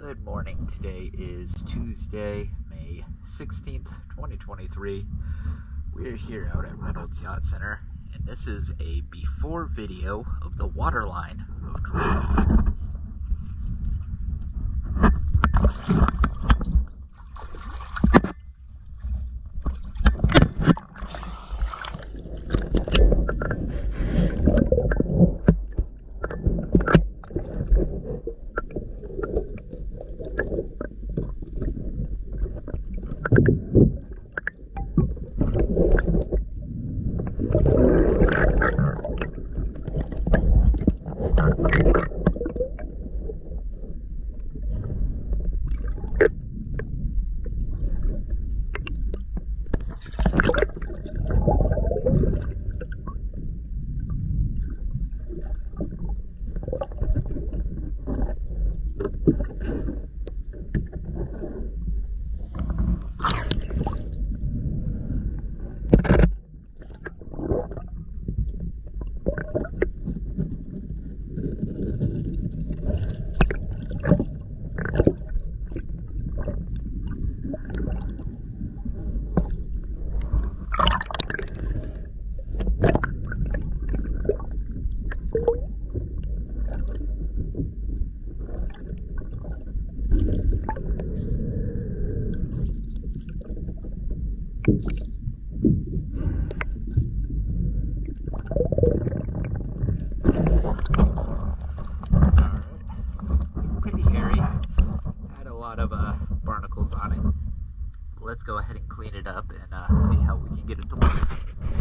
Good morning. Today is Tuesday, May 16th, 2023. We're here out at Reynolds Yacht Center, and this is a before video of the Waterline of Drew. Pretty hairy. Had a lot of barnacles on it. Let's go ahead and clean it up and see how we can get it to look.